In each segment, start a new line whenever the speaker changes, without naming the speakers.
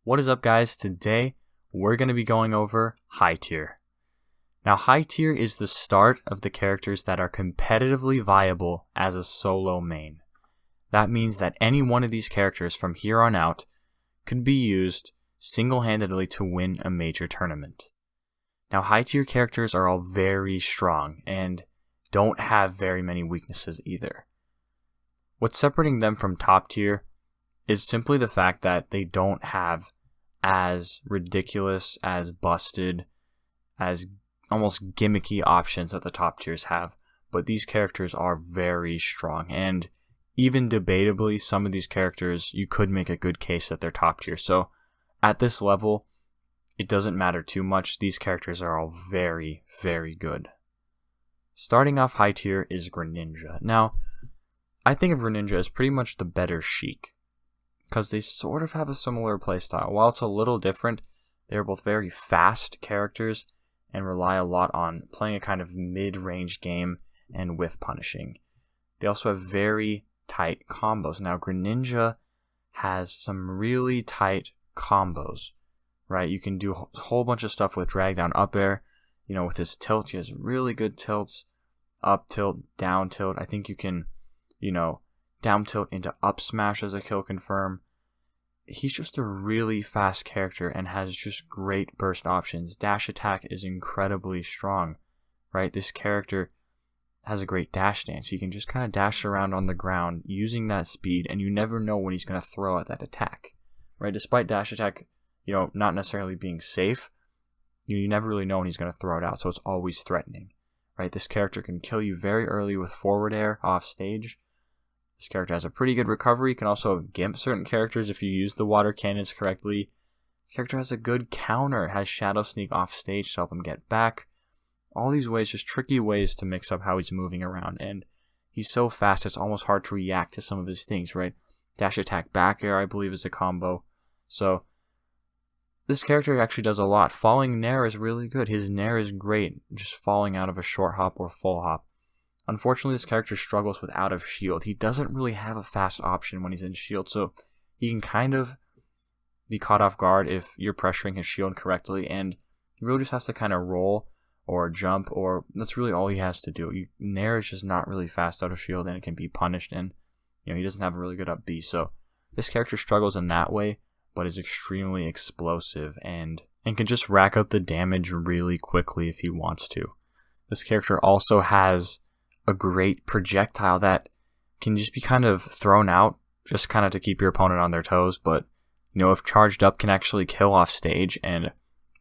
What is up, guys? Today we're going to be going over high tier. Now, high tier is the start of the characters that are competitively viable as a solo main. That means that any one of these characters from here on out could be used single-handedly to win a major tournament. Now, high tier characters are all very strong and don't have very many weaknesses either. What's separating them from top tier is simply the fact that they don't have as ridiculous, as busted, as almost gimmicky options that the top tiers have. But these characters are very strong, and even debatably, some of these characters, you could make a good case that they're top tier. So at this level, it doesn't matter too much. These characters are all very, very good. Starting off high tier is Greninja. Now, I think of Greninja as pretty much the better Sheik, because they sort of have a similar playstyle. While it's a little different, they're both very fast characters and rely a lot on playing a kind of mid-range game and whiff punishing. They also have very tight combos. Now, Greninja has some really tight combos, right? You can do a whole bunch of stuff with drag down up air. With his tilt, he has really good tilts. Up tilt, down tilt. I think you can, down tilt into up smash as a kill confirm. He's just a really fast character and has just great burst options. Dash attack is incredibly strong, right? This character has a great dash dance. You can just kind of dash around on the ground using that speed, and you never know when he's going to throw at that attack, right? Despite dash attack, not necessarily being safe, you never really know when he's going to throw it out, so it's always threatening, right? This character can kill you very early with forward air off stage. This character has a pretty good recovery, can also gimp certain characters if you use the water cannons correctly. This character has a good counter, has Shadow Sneak off stage to help him get back. All these ways, just tricky ways to mix up how he's moving around, and he's so fast it's almost hard to react to some of his things, right? Dash attack back air, I believe, is a combo. So this character actually does a lot. Falling Nair is really good. His Nair is great, just falling out of a short hop or full hop. Unfortunately, this character struggles with out of shield. He doesn't really have a fast option when he's in shield, so he can kind of be caught off guard if you're pressuring his shield correctly, and he really just has to kind of roll or jump, or that's really all he has to do. Nair is just not really fast out of shield, and it can be punished, and he doesn't have a really good up B, so this character struggles in that way, but is extremely explosive and can just rack up the damage really quickly if he wants to. This character also has a great projectile that can just be kind of thrown out, just kind of to keep your opponent on their toes, but if charged up, can actually kill off stage, and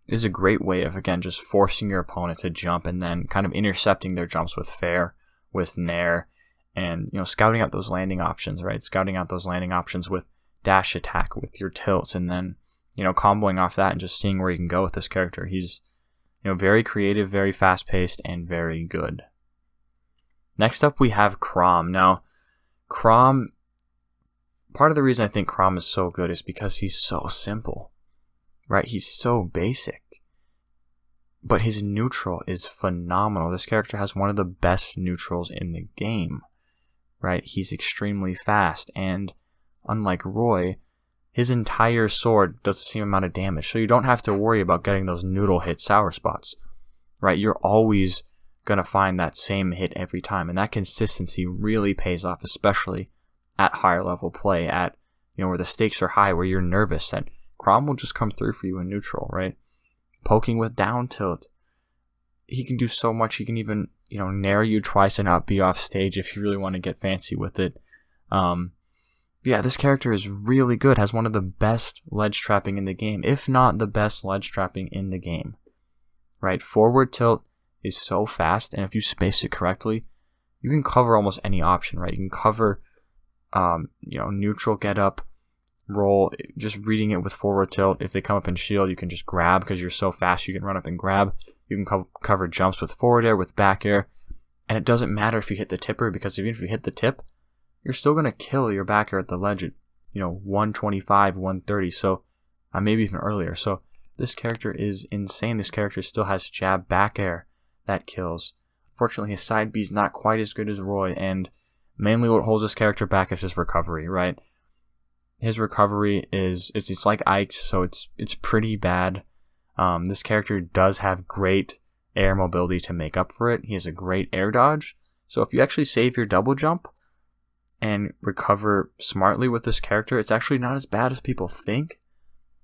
is a great way of, again, just forcing your opponent to jump and then kind of intercepting their jumps with fair, with nair, and scouting out those landing options, right? Scouting out those landing options with dash attack, with your tilts, and then comboing off that and just seeing where you can go with this character. He's very creative, very fast paced, and very good. Next up, we have Kromm. Now, Kromm, part of the reason I think Kromm is so good is because he's so simple, right? He's so basic, but his neutral is phenomenal. This character has one of the best neutrals in the game, right? He's extremely fast, and unlike Roy, his entire sword does the same amount of damage, so you don't have to worry about getting those noodle hit sour spots, right? You're always going to find that same hit every time, and that consistency really pays off, especially at higher level play, at where the stakes are high, where you're nervous, that Kromm will just come through for you in neutral, right? Poking with down tilt, he can do so much. He can even nair you twice and up B off stage if you really want to get fancy with it. This character is really good, has one of the best ledge trapping in the game, if not the best ledge trapping in the game, right? Forward tilt is so fast, and if you space it correctly, you can cover almost any option, right? You can cover, neutral get up, roll, just reading it with forward tilt. If they come up in shield, you can just grab because you're so fast, you can run up and grab. You can cover jumps with forward air, with back air, and it doesn't matter if you hit the tipper, because even if you hit the tip, you're still going to kill your back air at the ledge at, 125, 130, so maybe even earlier. So this character is insane. This character still has jab back air that kills. Fortunately, his side B is not quite as good as Roy, and mainly what holds this character back is his recovery, right? His recovery it's like Ike's, so it's pretty bad. This character does have great air mobility to make up for it. He has a great air dodge. So if you actually save your double jump and recover smartly with this character, it's actually not as bad as people think,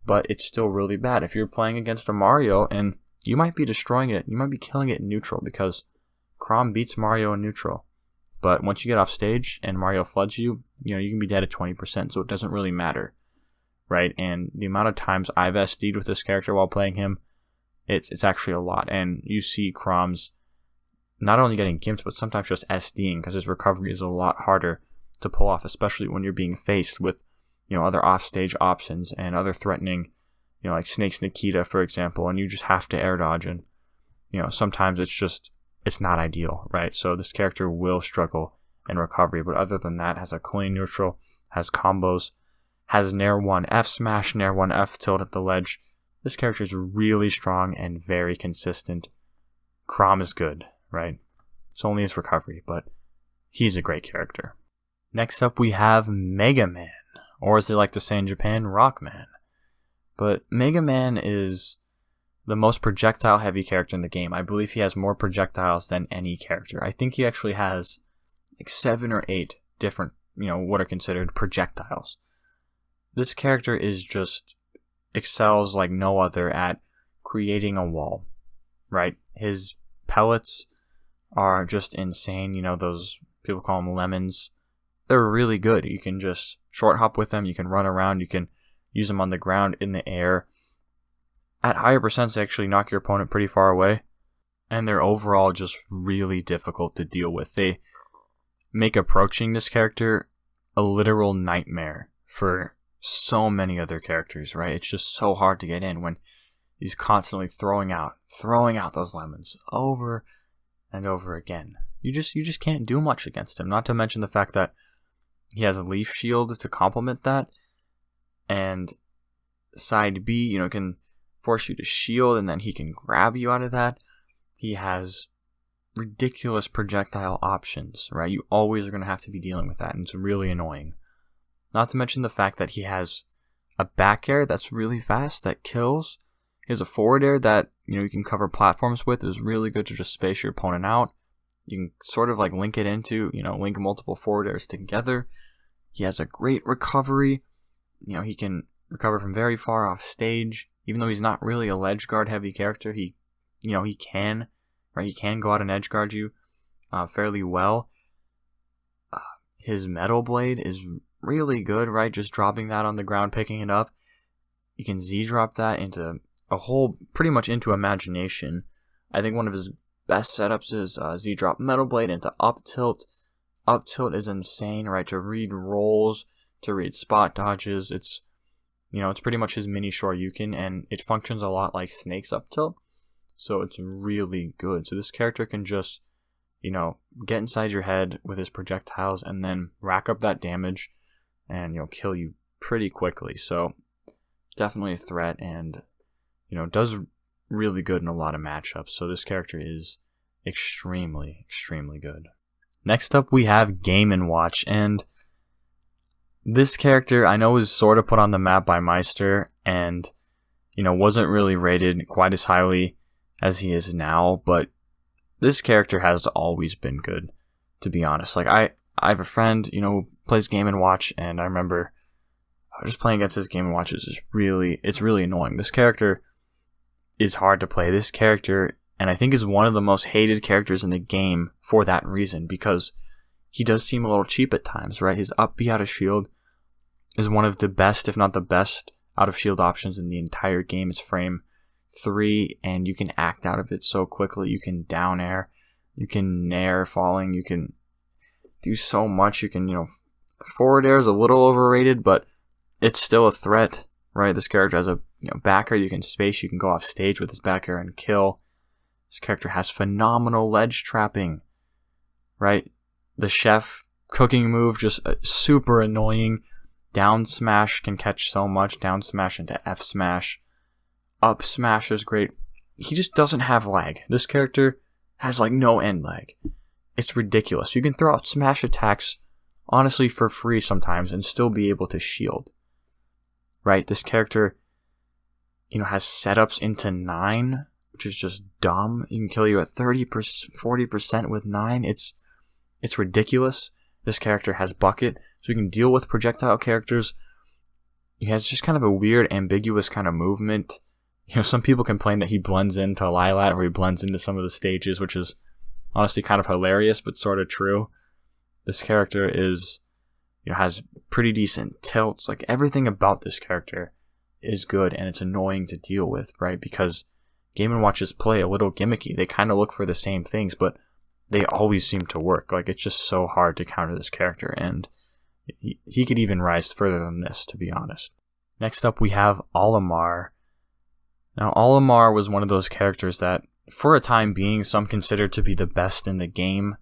but it's still really bad. If you're playing against a Mario and you might be destroying it, you might be killing it in neutral because Kromm beats Mario in neutral. But once you get off stage and Mario floods you, you can be dead at 20%, so it doesn't really matter, right? And the amount of times I've SD'd with this character while playing him, it's actually a lot. And you see Kromm's not only getting gimped, but sometimes just SDing because his recovery is a lot harder to pull off, especially when you're being faced with, other offstage options and other threatening, like Snake's Nikita, for example, and you just have to air dodge. And, sometimes it's not ideal, right? So this character will struggle in recovery, but other than that, has a clean neutral, has combos, has Nair 1 F smash, Nair 1 F tilt at the ledge. This character is really strong and very consistent. Kromm is good, right? It's only his recovery, but he's a great character. Next up, we have Megaman, or as they like to say in Japan, Rockman. But Megaman is the most projectile-heavy character in the game. I believe he has more projectiles than any character. I think he actually has like 7 or 8 different, what are considered projectiles. This character is just excels like no other at creating a wall, right? His pellets are just insane. Those people call them lemons. They're really good. You can just short hop with them. You can run around. You can use them on the ground, in the air. At higher percents, they actually knock your opponent pretty far away. And they're overall just really difficult to deal with. They make approaching this character a literal nightmare for so many other characters, right? It's just so hard to get in when he's constantly throwing out those lemons over and over again. You just can't do much against him. Not to mention the fact that he has a leaf shield to complement that, and side B, can force you to shield, and then he can grab you out of that. He has ridiculous projectile options, right? You always are going to have to be dealing with that, and it's really annoying. Not to mention the fact that he has a back air that's really fast, that kills. He has a forward air that, you can cover platforms with. It's really good to just space your opponent out. You can sort of like link it into, link multiple forward airs together. He has a great recovery. He can recover from very far off stage. Even though he's not really a ledge guard heavy character, he can, right? He can go out and edge guard you fairly well. His Metal Blade is really good, right? Just dropping that on the ground, picking it up. You can Z-drop that into a hole, pretty much into imagination. I think one of his best setups is Z-drop Metal Blade into up tilt. Up tilt is insane, right? To read rolls, to read spot dodges. It's pretty much his mini Shoryuken, and it functions a lot like Snake's up tilt. So it's really good. So this character can just, get inside your head with his projectiles and then rack up that damage and, kill you pretty quickly. So definitely a threat, and, does really good in a lot of matchups. So this character is extremely, extremely good. Next up, we have Game & Watch, and this character I know is sort of put on the map by Meister and, wasn't really rated quite as highly as he is now, but this character has always been good, to be honest. Like, I have a friend, who plays Game & Watch, and I remember just playing against his Game & Watch is really annoying. This character is hard to play. This character, and I think is one of the most hated characters in the game for that reason, because he does seem a little cheap at times, right? His up B out of shield is one of the best, if not the best, out of shield options in the entire game. It's frame 3, and you can act out of it so quickly. You can down air, you can nair falling, you can do so much. You can, forward air is a little overrated, but it's still a threat, right? This character has a back air, you can space, you can go off stage with his back air and kill. This character has phenomenal ledge trapping, right? The chef cooking move, just super annoying. Down smash can catch so much. Down smash into F smash. Up smash is great. He just doesn't have lag. This character has like no end lag. It's ridiculous. You can throw out smash attacks honestly for free sometimes and still be able to shield. right? This character, has setups into 9, which is just dumb. He can kill you at 30%, 40% with 9. It's ridiculous. This character has bucket, so he can deal with projectile characters. He has just kind of a weird, ambiguous kind of movement. Some people complain that he blends into Lilat, or he blends into some of the stages, which is honestly kind of hilarious, but sort of true. This character is, has pretty decent tilts. Like, everything about this character is good, and it's annoying to deal with, right? Because Game & Watch's play a little gimmicky. They kind of look for the same things, but they always seem to work. Like, it's just so hard to counter this character, and he could even rise further than this, to be honest. Next up, we have Olimar. Now, Olimar was one of those characters that, for a time being, some considered to be the best in the game.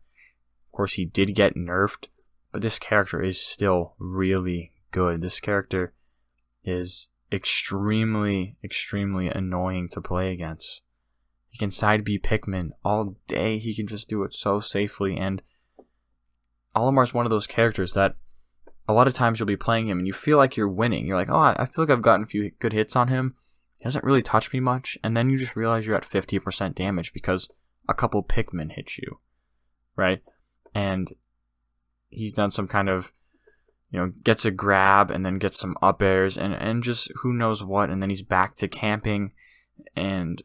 Of course, he did get nerfed, but this character is still really good. This character is extremely, extremely annoying to play against. He can side B Pikmin all day. He can just do it so safely, and Olimar's one of those characters that a lot of times you'll be playing him and you feel like you're winning. You're like, oh, I feel like I've gotten a few good hits on him. He doesn't really touch me much, and then you just realize you're at 50% damage because a couple Pikmin hit you, right? And he's done some kind of, gets a grab and then gets some up airs and just who knows what, and then he's back to camping and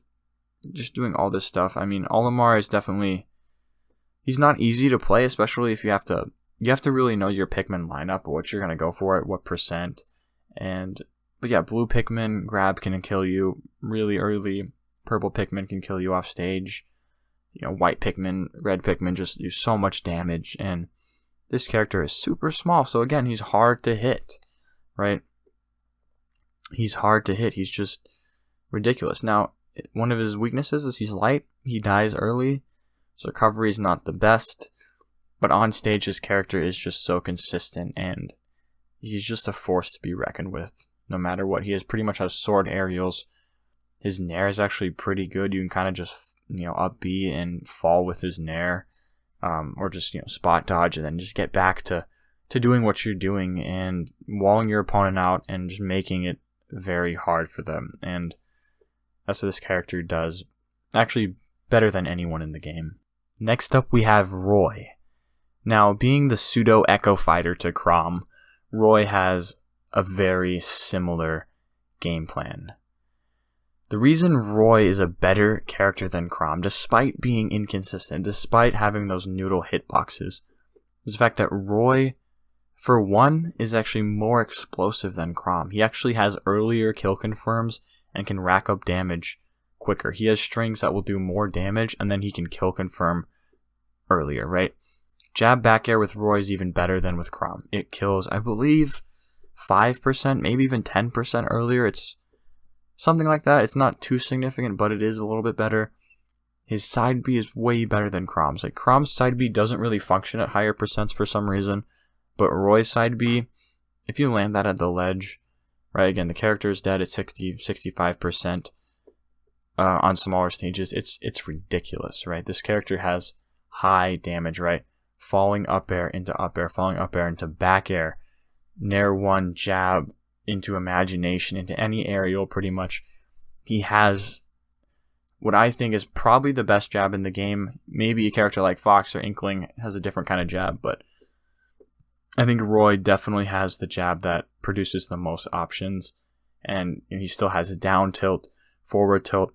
just doing all this stuff. I mean, Olimar is definitely, he's not easy to play, especially if you have to really know your Pikmin lineup, what you're going to go for at what percent. But yeah, blue Pikmin grab can kill you really early. Purple Pikmin can kill you off stage. White Pikmin, red Pikmin just do so much damage, and this character is super small, so again, he's hard to hit, right? He's hard to hit. He's just ridiculous. Now, one of his weaknesses is he's light. He dies early, so recovery is not the best, but on stage, his character is just so consistent, and he's just a force to be reckoned with, no matter what. He pretty much has sword aerials. His nair is actually pretty good. You can kind of just, up B and fall with his nair, or just, spot dodge and then just get back to doing what you're doing and walling your opponent out and just making it very hard for them. And that's what this character does, actually better than anyone in the game. Next up, we have Roy. Now, being the pseudo Echo Fighter to Kromm, Roy has a very similar game plan. The reason Roy is a better character than Kromm, despite being inconsistent, despite having those noodle hitboxes, is the fact that Roy, for one, is actually more explosive than Kromm. He actually has earlier kill confirms and can rack up damage quicker. He has strings that will do more damage, and then he can kill confirm earlier, right? Jab back air with Roy is even better than with Kromm. It kills, I believe, 5%, maybe even 10% earlier. It's something like that. It's not too significant, but it is a little bit better. His side B is way better than Kromm's. Like, Kromm's side B doesn't really function at higher percents for some reason, but Roy's side B, if you land that at the ledge, right, again, the character is dead at 65% on smaller stages. It's ridiculous, right? This character has high damage, right? Falling up air into up air, falling up air into back air, nair one, jab into imagination, into any aerial pretty much. He has what I think is probably the best jab in the game. Maybe a character like Fox or Inkling has a different kind of jab, but I think Roy definitely has the jab that produces the most options, and he still has a down tilt, forward tilt.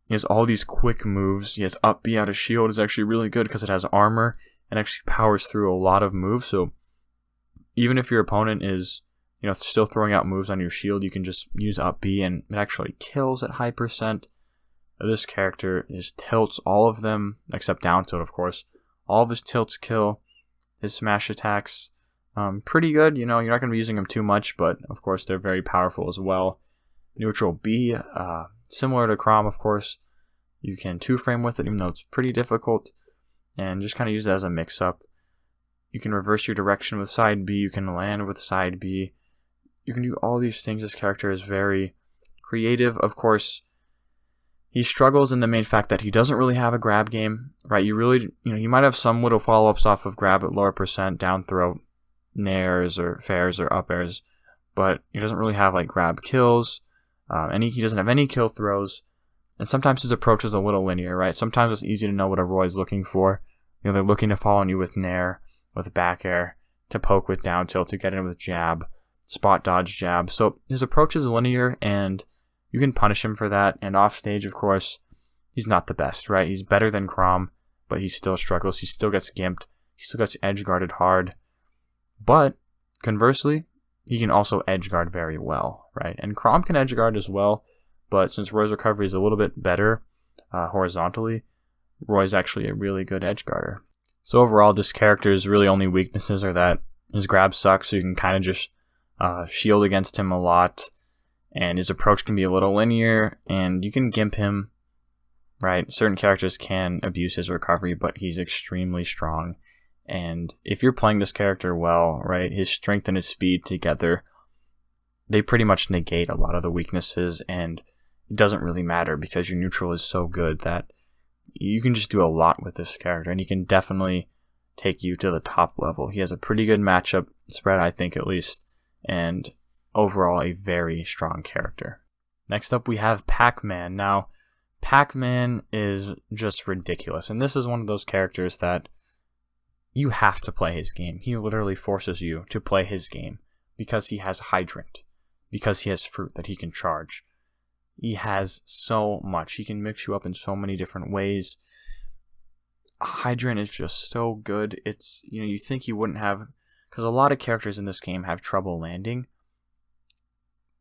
He has all these quick moves. He has up B out of shield is actually really good because it has armor and actually powers through a lot of moves. So even if your opponent is still throwing out moves on your shield, you can just use up B and it actually kills at high percent. This character, his tilts, all of them, except down tilt, of course, all of his tilts kill. His smash attacks, pretty good. You're not going to be using them too much, but of course they're very powerful as well. Neutral B, similar to Kromm, of course. You can 2-frame with it, even though it's pretty difficult, and just kind of use it as a mix-up. You can reverse your direction with side B. You can land with side B. You can do all these things. This character is very creative. Of course, he struggles in the main fact that he doesn't really have a grab game, right? He might have some little follow-ups off of grab at lower percent, down throw, nairs or fairs or up airs, but he doesn't really have like grab kills. He doesn't have any kill throws. And sometimes his approach is a little linear, right? Sometimes it's easy to know what a Roy's looking for. They're looking to fall on you with Nair, with back air, to poke with down tilt, to get in with jab, spot dodge jab. So his approach is linear, and you can punish him for that. And off stage, of course, he's not the best, right? He's better than Kromm, but he still struggles. He still gets gimped. He still gets edge guarded hard. But conversely, he can also edge guard very well, right? And Kromm can edge guard as well, but since Roy's recovery is a little bit better horizontally, Roy's actually a really good edge guarder. So overall, this character's really only weaknesses are that his grab sucks, so you can kind of just shield against him a lot, and his approach can be a little linear, and you can gimp him, right? Certain characters can abuse his recovery, but he's extremely strong. And if you're playing this character well, right, his strength and his speed together, they pretty much negate a lot of the weaknesses, and it doesn't really matter because your neutral is so good that you can just do a lot with this character, and he can definitely take you to the top level. He has a pretty good matchup spread, I think, at least, and overall a very strong character. Next up, we have PacMan. Now, PacMan is just ridiculous, and this is one of those characters that you have to play his game. He literally forces you to play his game because he has Hydrant, because he has fruit that he can charge. He has so much. He can mix you up in so many different ways. Hydrant is just so good. It's, you think he wouldn't have, because a lot of characters in this game have trouble landing,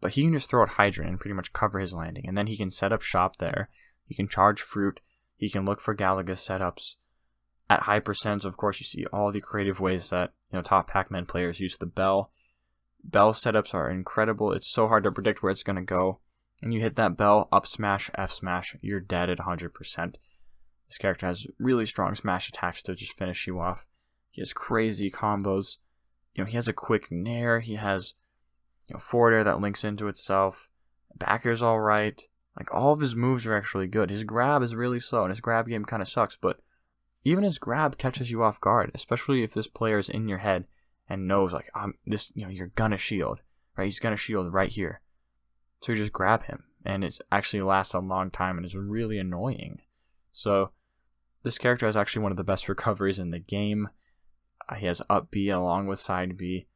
but he can just throw out Hydrant and pretty much cover his landing, and then he can set up shop there. He can charge fruit. He can look for Galaga setups. At high percents, of course, you see all the creative ways that top Pac-Man players use the bell. Bell setups are incredible. It's so hard to predict where it's going to go. And you hit that bell, up smash, F smash, you're dead at 100%. This character has really strong smash attacks to just finish you off. He has crazy combos. He has a quick nair. He has forward air that links into itself. Back air's alright. Like, all of his moves are actually good. His grab is really slow, and his grab game kind of sucks, but even his grab catches you off guard, especially if this player is in your head and knows, like, you're gonna shield, right? He's gonna shield right here. So you just grab him, and it actually lasts a long time and is really annoying. So this character has actually one of the best recoveries in the game. He has up B along with side B,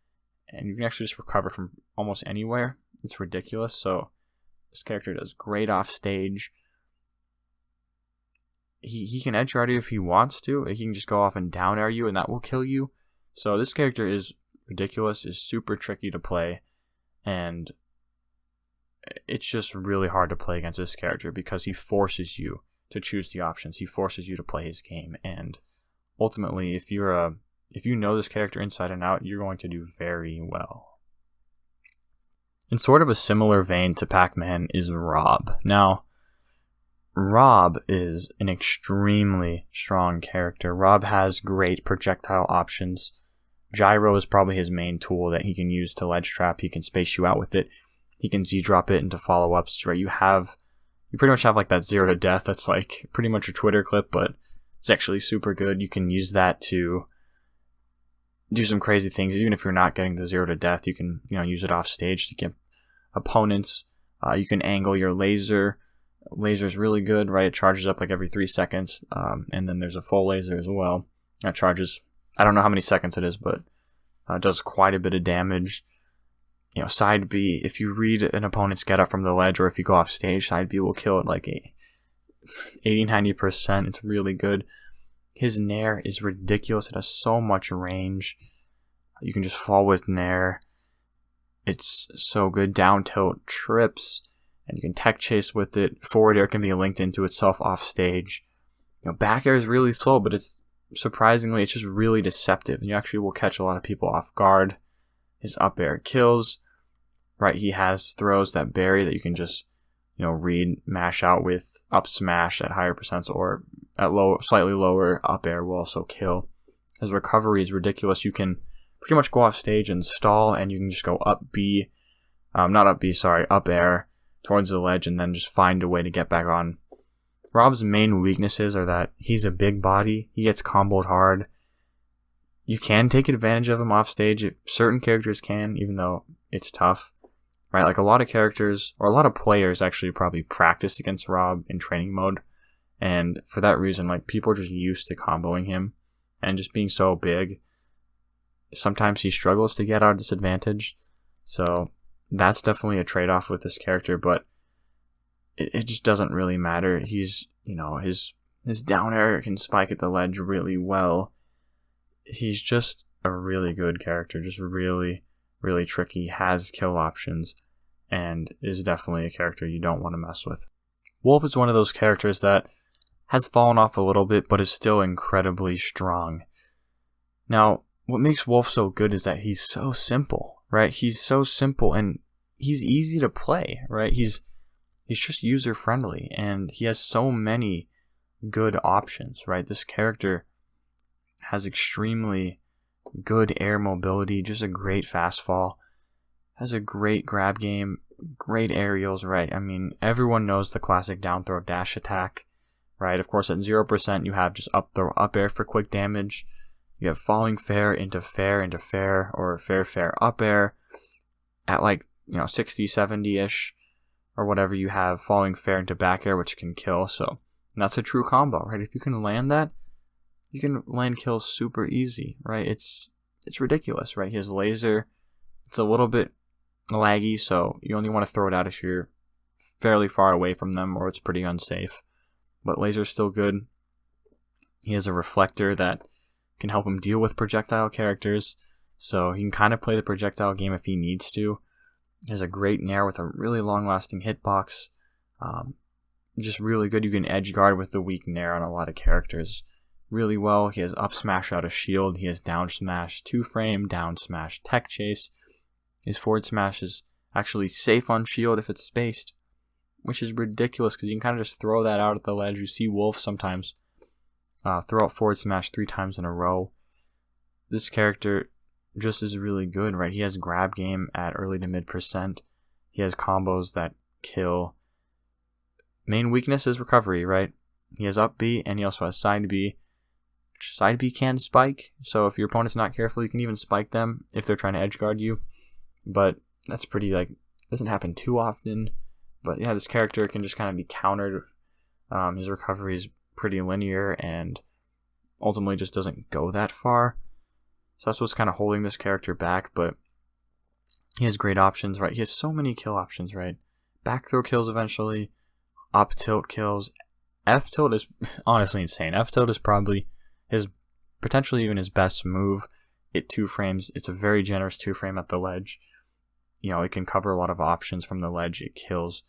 and you can actually just recover from almost anywhere. It's ridiculous. So this character does great off stage. He can edge guard you if he wants to. He can just go off and down air you, and that will kill you. So this character is ridiculous, is super tricky to play, and it's just really hard to play against this character because he forces you to choose the options. He forces you to play his game, and ultimately, if you know this character inside and out, you're going to do very well. In sort of a similar vein to Pac-Man is Rob. Now, Rob is an extremely strong character. Rob has great projectile options. Gyro is probably his main tool that he can use to ledge trap. He can space you out with it. He can Z-drop it into follow-ups, right? You pretty much have like that 0 to death. That's like pretty much a Twitter clip, but it's actually super good. You can use that to do some crazy things. Even if you're not getting the 0 to death, you can use it off stage to get opponents. You can angle your laser. Laser's really good, right? It charges up like every 3 seconds, and then there's a full laser as well. That charges, I don't know how many seconds it is, but it does quite a bit of damage. Side B, if you read an opponent's get up from the ledge, or if you go off stage, side B will kill it like 80-90%. It's really good. His nair is ridiculous. It has so much range. You can just fall with nair. It's so good. Down tilt trips, and you can tech chase with it. Forward air can be linked into itself off stage. Back air is really slow, but it's surprisingly, it's just really deceptive. You actually will catch a lot of people off guard. His up air kills, right? He has throws that bury that you can just, read, mash out with up smash at higher percents, or at slightly lower up air will also kill. His recovery is ridiculous. You can pretty much go off stage and stall, and you can just go up air towards the ledge, and then just find a way to get back on. Rob's main weaknesses are that he's a big body. He gets comboed hard. You can take advantage of him off stage. Certain characters can, even though it's tough, right? Like a lot of characters, or a lot of players actually probably practice against Rob in training mode. And for that reason, like people are just used to comboing him and just being so big. Sometimes he struggles to get out of disadvantage. So that's definitely a trade-off with this character, but it just doesn't really matter. He's, his down air can spike at the ledge really well. He's just a really good character, just really, really tricky, has kill options, and is definitely a character you don't want to mess with. Wolf is one of those characters that has fallen off a little bit, but is still incredibly strong. Now, what makes Wolf so good is that he's so simple, right? He's so simple, and he's easy to play, right? He's just user-friendly, and he has so many good options, right? This character has extremely good air mobility, just a great fast fall, has a great grab game, great aerials, right? I mean, everyone knows the classic down throw dash attack, right? Of course, at 0%, you have just up throw up air for quick damage. You have falling fair into fair, or fair up air. At 60, 70-ish, or whatever, you have falling fair into back air, which can kill. So that's a true combo, right? If you can land that, you can land kills super easy, right? It's ridiculous, right? His laser, it's a little bit laggy, so you only want to throw it out if you're fairly far away from them or it's pretty unsafe. But laser's still good. He has a reflector that can help him deal with projectile characters, so he can kind of play the projectile game if he needs to. He has a great nair with a really long-lasting hitbox. Just really good. You can edge guard with the weak nair on a lot of characters really well. He has up smash out of shield. He has down smash, 2-frame, down smash, tech chase. His forward smash is actually safe on shield if it's spaced, which is ridiculous because you can kind of just throw that out at the ledge. You see Wolf sometimes throw out forward smash 3 times in a row. This character just is really good, right? He has grab game at early to mid %. He has combos that kill. Main weakness is recovery, right? He has up B and he also has side B. Side B can spike, so if your opponent's not careful, you can even spike them if they're trying to edge guard you. But that's pretty, doesn't happen too often. But yeah, this character can just kind of be countered. His recovery is pretty linear and ultimately just doesn't go that far. So that's what's kind of holding this character back, but he has great options, right? He has so many kill options, right? Back throw kills eventually, up tilt kills. F tilt is honestly insane. F tilt is probably potentially even his best move. It 2-frames. It's a very generous 2-frame at the ledge. It can cover a lot of options from the ledge. It kills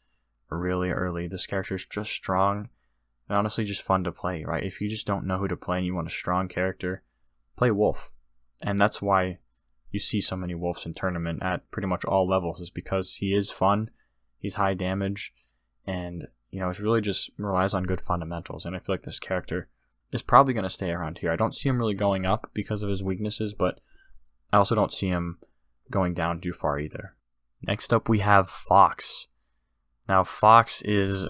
really early. This character is just strong and honestly just fun to play, right? If you just don't know who to play and you want a strong character, play Wolf. And that's why you see so many Wolves in tournament at pretty much all levels, is because he is fun, he's high damage, and it really just relies on good fundamentals. And I feel like this character is probably going to stay around here. I don't see him really going up because of his weaknesses, but I also don't see him going down too far either. Next up we have Fox. Now Fox is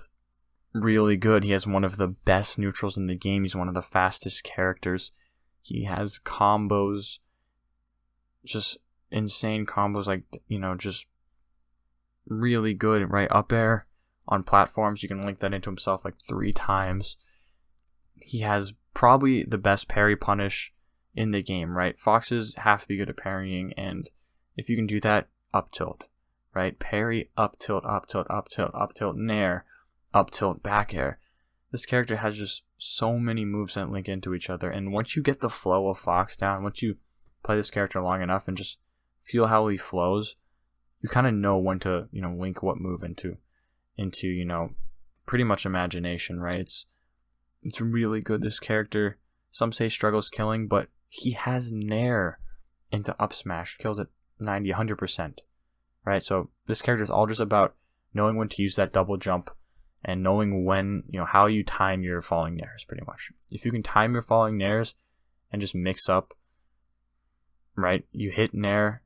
really good. He has one of the best neutrals in the game. He's one of the fastest characters. He has combos, just insane combos, just really good, right? Up air on platforms, you can link that into himself 3 times. He has probably the best parry punish in the game, right? Foxes have to be good at parrying, and if you can do that, up tilt, right? Parry, up tilt, up tilt, up tilt, up tilt, nair, up tilt, back air. This character has just so many moves that link into each other, and once you get the flow of Fox down, once you play this character long enough and just feel how he flows, you kind of know when to, link what move into, pretty much imagination, right? It's really good. This character, some say struggles killing, but he has nair into up smash, kills at 90, 100%, right? So this character is all just about knowing when to use that double jump and knowing when, how you time your falling nairs, pretty much. If you can time your falling nairs and just mix up, right? You hit nair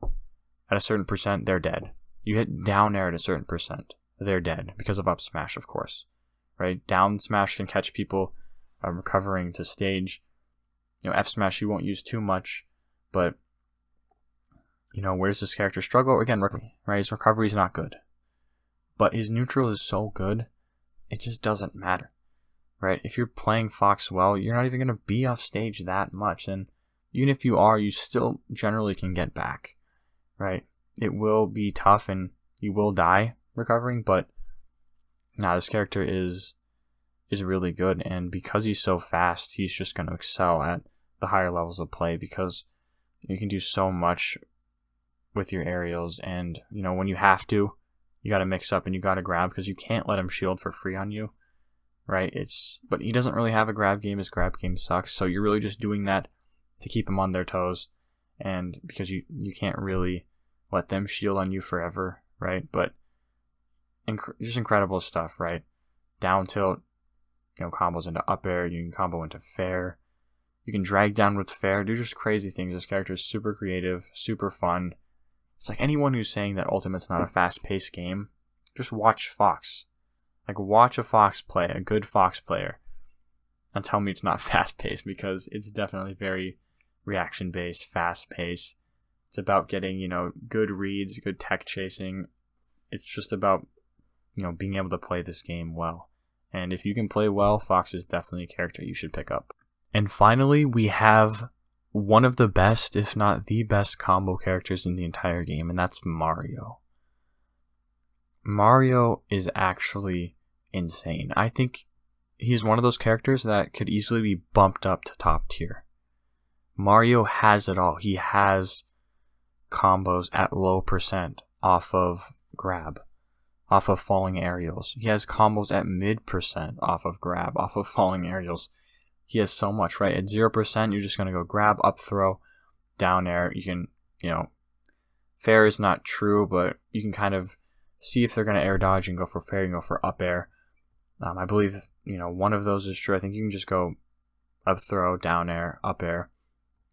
at a certain %, they're dead. You hit down air at a certain %, they're dead because of up smash, of course, right? Down smash can catch people recovering to stage. F smash you won't use too much, but where does this character struggle? Again, recovery, right? His recovery is not good. But his neutral is so good, it just doesn't matter, right? If you're playing Fox well, you're not even going to be off stage that much. And even if you are, you still generally can get back, right? It will be tough and you will die recovering, but this character is really good. And because he's so fast, he's just going to excel at the higher levels of play because you can do so much with your aerials. And, when you have to, you got to mix up and you got to grab because you can't let him shield for free on you, right? But he doesn't really have a grab game. His grab game sucks. So you're really just doing that to keep them on their toes. And because you can't really let them shield on you forever, right? But just incredible stuff, right? Down tilt, combos into up air. You can combo into fair. You can drag down with fair. Do just crazy things. This character is super creative, super fun. It's like anyone who's saying that Ultimate's not a fast-paced game, just watch Fox. Like, watch a Fox play, a good Fox player, and tell me it's not fast-paced, because it's definitely very reaction-based, fast-paced. It's about getting, good reads, good tech chasing. It's just about, being able to play this game well. And if you can play well, Fox is definitely a character you should pick up. And finally, we have one of the best, if not the best, combo characters in the entire game, and that's Mario. Mario is actually insane. I think he's one of those characters that could easily be bumped up to top tier. Mario has it all. He has combos at low percent off of grab, off of falling aerials. He has combos at mid percent off of grab, off of falling aerials. He has so much, right? At 0%, you're just going to go grab, up throw, down air. You can, fair is not true, but you can kind of see if they're going to air dodge and go for fair and go for up air. I believe, one of those is true. I think you can just go up throw, down air, up air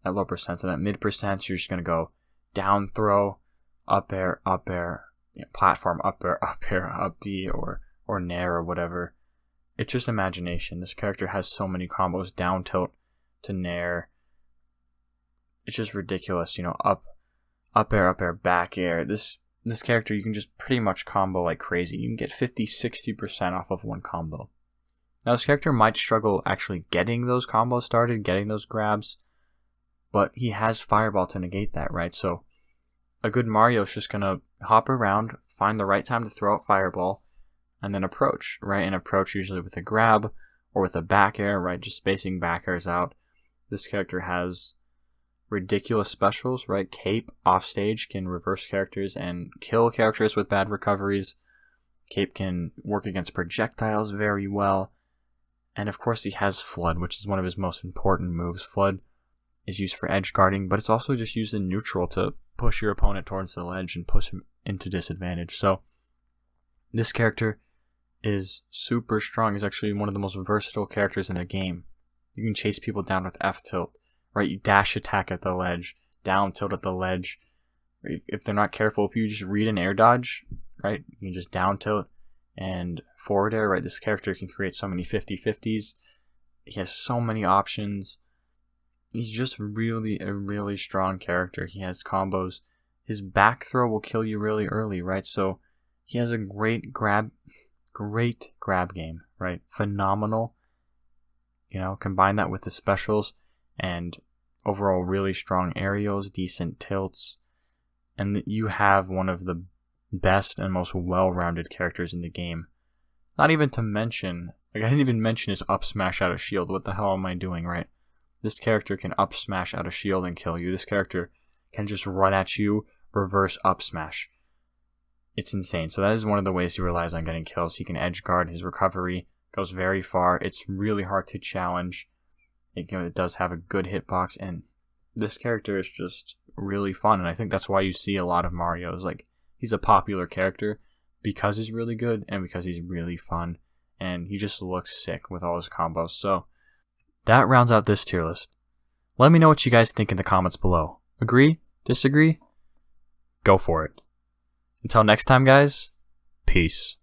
at low percent. And at mid percent, you're just going to go down throw, up air, platform, up air, up B, or nair or whatever. It's just imagination. This character has so many combos, down tilt to nair. It's just ridiculous, up air, back air. This character, you can just pretty much combo like crazy. You can get 50-60% off of one combo. Now, this character might struggle actually getting those combos started, getting those grabs, but he has Fireball to negate that, right? So a good Mario is just going to hop around, find the right time to throw out Fireball, and then approach, right? And approach usually with a grab or with a back air, right? Just spacing back airs out. This character has ridiculous specials, right? Cape off stage can reverse characters and kill characters with bad recoveries. Cape can work against projectiles very well. And of course he has Flood, which is one of his most important moves. Flood is used for edge guarding, but it's also just used in neutral to push your opponent towards the ledge and push him into disadvantage. So this character is super strong. He's actually one of the most versatile characters in the game. You can chase people down with F tilt, right? You dash attack at the ledge, down tilt at the ledge. If they're not careful, if you just read an air dodge, right, you can just down tilt and forward air, right? This character can create so many 50-50s. He has so many options. He's just really a really strong character. He has combos. His back throw will kill you really early, right? So he has a great grab game, right? Phenomenal. Combine that with the specials and overall really strong aerials, decent tilts, and you have one of the best and most well-rounded characters in the game. Not even to mention, I didn't even mention his up smash out of shield. What the hell am I doing, right? This character can up smash out of shield and kill you. This character can just run at you, reverse up smash. It's insane. So that is one of the ways he relies on getting kills. He can edge guard. His recovery goes very far. It's really hard to challenge. It does have a good hitbox, and this character is just really fun. And I think that's why you see a lot of Marios. Like, he's a popular character because he's really good and because he's really fun, and he just looks sick with all his combos. So that rounds out this tier list. Let me know what you guys think in the comments below. Agree? Disagree? Go for it. Until next time, guys, peace.